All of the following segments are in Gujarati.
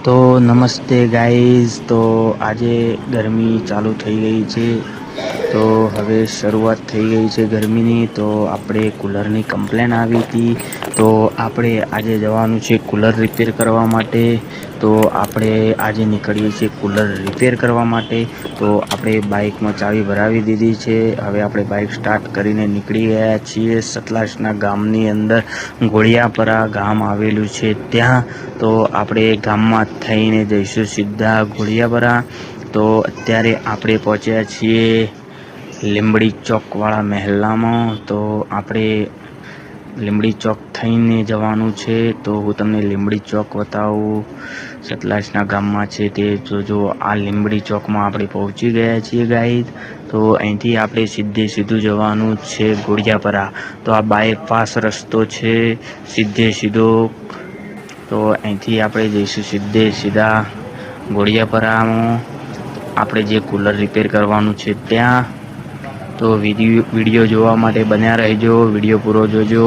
તો નમસ્તે ગાઈઝ. તો આજે ગરમી ચાલુ થઈ ગઈ છે. તો હવે શરૂઆત થઈ ગઈ છે ગરમીની. તો આપણે કૂલરની કમ્પ્લેન આવી હતી. તો આપણે આજે જવાનું છે કૂલર રિપેર કરવા માટે. તો આપણે આજે નીકળીએ છીએ કૂલર રિપેર કરવા માટે. તો આપણે બાઇકમાં ચાવી ભરાવી દીધી છે. હવે આપણે બાઇક સ્ટાર્ટ કરીને નીકળી ગયા છીએ સતલાજના ગામની અંદર. ઘોડિયાપરા ગામ આવેલું છે ત્યાં. તો આપણે ગામમાં થઈને જઈશું સીધા ઘોડિયાપરા. તો અત્યારે આપણે પહોંચ્યા છીએ લીંબડી ચોકવાળા મહેલામાં. તો આપણે લીંબડી ચોક થઈને જવાનું છે. તો હું તમને લીંબડી ચોક બતાવું. સતલાજના ગામમાં છે તે જો આ લીંબડી ચોકમાં આપણે પહોંચી ગયા છીએ ગાઈઝ. તો અહીંથી આપણે સીધું જવાનું છે ઘોડિયાપરા. તો આ બાયપાસ રસ્તો છે સીધો. તો અહીંથી આપણે જઈશું સીધા ઘોડિયાપરામાં. આપણે જે કૂલર રિપેર કરવાનું છે ત્યાં. તો વિડીયો જોવા માટે બન્યા રહેજો, વિડીયો પૂરો જોજો.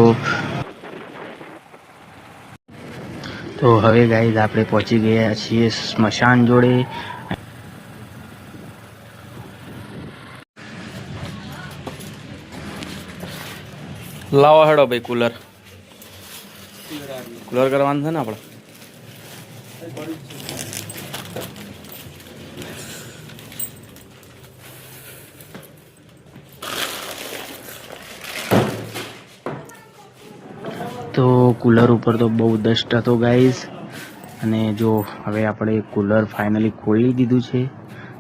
તો હવે ગાઈઝ આપણે પહોંચી ગયા છીએ સ્મશાન જોડે. લાવો હેડો ભાઈ કુલર કરવાનું છે ને આપણે. તો કૂલર ઉપર તો બહુ ડસ્ટ હતો ગાઈઝ. અને જો હવે આપણે કૂલર ફાઇનલી ખોલી દીધું છે.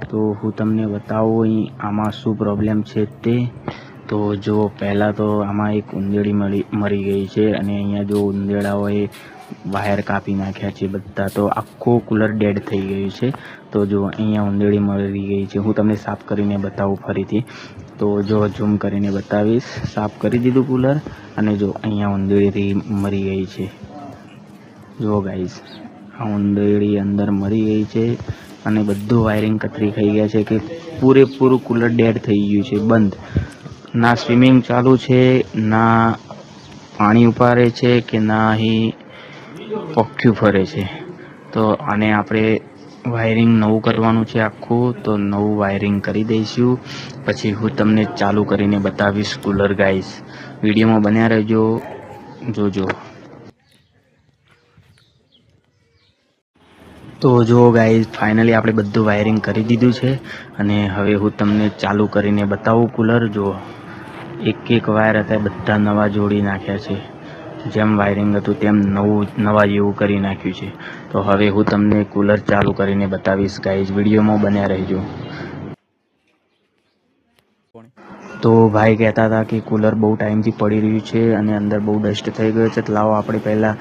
તો હું તમને બતાવું અહીં આમાં શું પ્રોબ્લેમ છે તે. તો જો પહેલાં તો આમાં એક ઉંદેડી મરી ગઈ છે. અને અહીંયા જો ઉંદેડાઓએ વાયર કાપી નાખ્યા છે બધા. તો આખો કૂલર ડેડ થઈ ગયું છે. તો જો અહીંયા ઉંદેડી મરી ગઈ છે. હું તમને સાફ કરીને બતાવું ફરીથી. તો જો ઝૂમ કરીને બતાવીશ. સાફ કરી દીધું કૂલર. અને જો અહીંયા ઉંદેડી મરી ગઈ છે. જો ગાઈઝ આ ઉંદેડી અંદર મરી ગઈ છે. અને બધું વાયરિંગ કતરી થઈ ગયા છે કે પૂરેપૂરું કૂલર ડેડ થઈ ગયું છે, બંધ. ના સ્વિમિંગ ચાલુ છે, ના પાણી ઉપાડે છે, કે ના અહીં પખ્યું ફરે છે. તો આને આપણે વાયરિંગ નવું કરવાનું છે આખું. તો નવું વાયરિંગ કરી દઈશું. પછી હું તમને ચાલુ કરીને બતાવીશ કૂલર ગાઈઝ. વિડીયોમાં બન્યા રહેજો, જોજો. તો જો ગાઈઝ ફાઇનલી આપણે બધું વાયરિંગ કરી દીધું છે. અને હવે હું તમને ચાલુ કરીને બતાવું કૂલર. જો એક વાયર હતા બધા નવા જોડી નાખ્યા છે. જેમ વાયરિંગ હતું તેમ નવા જેવું કરી નાખ્યું છે. તો હવે હું તમને કૂલર ચાલુ કરીને બતાવીશ ગાઈઝ. વિડીયોમાં બન્યા રહેજો. તો ભાઈ કહેતા હતા કે કૂલર બહુ ટાઈમથી પડી રહ્યું છે અને અંદર બહુ ડસ્ટ થઈ ગયો છે. તો લાવો આપણે પહેલાં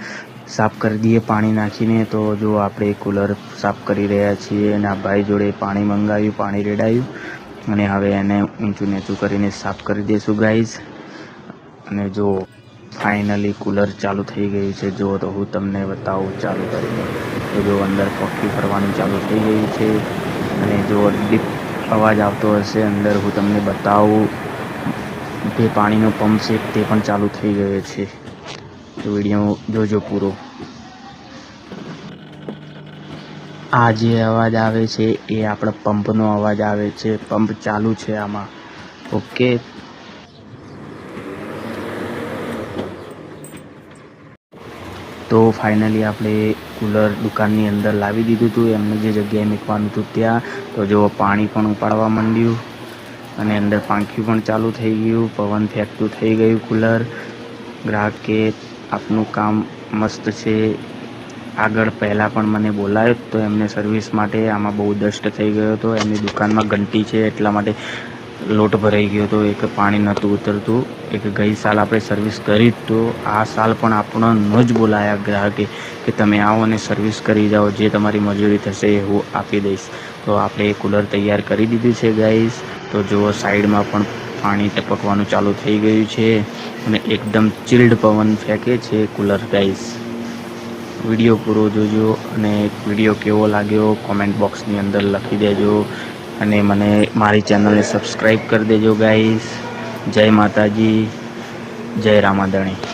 સાફ કરી દઈએ પાણી નાખીને. તો જો આપણે કૂલર સાફ કરી રહ્યા છીએ. અને આ ભાઈ જોડે પાણી મંગાવ્યું, પાણી રેડાયું. અને હવે એને ઊંચું નીચું કરીને સાફ કરી દઈશું ગાઈઝ. અને જો ફાઇનલી કૂલર ચાલુ થઈ ગયું છે. જો તો હું તમને બતાવું ચાલુ કરીને. તો જો અંદર પંખી ફરવાની ચાલુ થઈ ગઈ છે. અને જો ડીપ અવાજ આવતો હશે અંદર, હું તમને બતાવું. જે પાણીનો પંપ છે તે પણ ચાલુ થઈ ગયો છે. તો વિડીયો જોજો પૂરો. આ જે અવાજ આવે છે એ આપણા પંપનો અવાજ આવે છે. પંપ ચાલુ છે આમાં. ઓકે. તો ફાઇનલી આપણે કૂલર દુકાનની અંદર લાવી દીધું હતું એમને જે જગ્યાએ મૂકવાનું હતું ત્યાં. તો જો પાણી પણ ઉપાડવા માંડ્યું. અને અંદર પાંખ્યું પણ ચાલુ થઈ ગયું. પવન ફેંકતું થઈ ગયું કૂલર. ગ્રાહકે આપનું કામ મસ્ત છે. આગળ પહેલાં પણ મને બોલાયો તો એમને સર્વિસ માટે. આમાં બહુ ડસ્ટ થઈ ગયો હતો. એમની દુકાનમાં ઘંટી છે એટલા માટે લોટ ભરાઈ ગયો હતો. એક પાણી નહોતું ઉતરતું. એક ગઈ સાલ આપણે સર્વિસ કરી તો આ સાલ પણ આપણને જ બોલાયા ગ્રાહકે કે તમે આવો અને સર્વિસ કરી જાઓ. જે તમારી મજૂરી થશે એ હું આપી દઈશ. તો આપણે કૂલર તૈયાર કરી દીધું છે ગાઈઝ. તો જુઓ સાઈડમાં પણ પાણી ટપકવાનું ચાલુ થઈ ગયું છે. અને એકદમ ચિલ્ડ પવન ફેંકે છે કૂલર ગાઈઝ. વિડીયો પૂરો જોજો. અને વિડીયો કેવો લાગ્યો કોમેન્ટ બોક્સની અંદર લખી દેજો. અને મને મારી ચેનલને સબસ્ક્રાઈબ કરી દેજો ગાઈઝ. જય માતાજી, જય રામાધણી.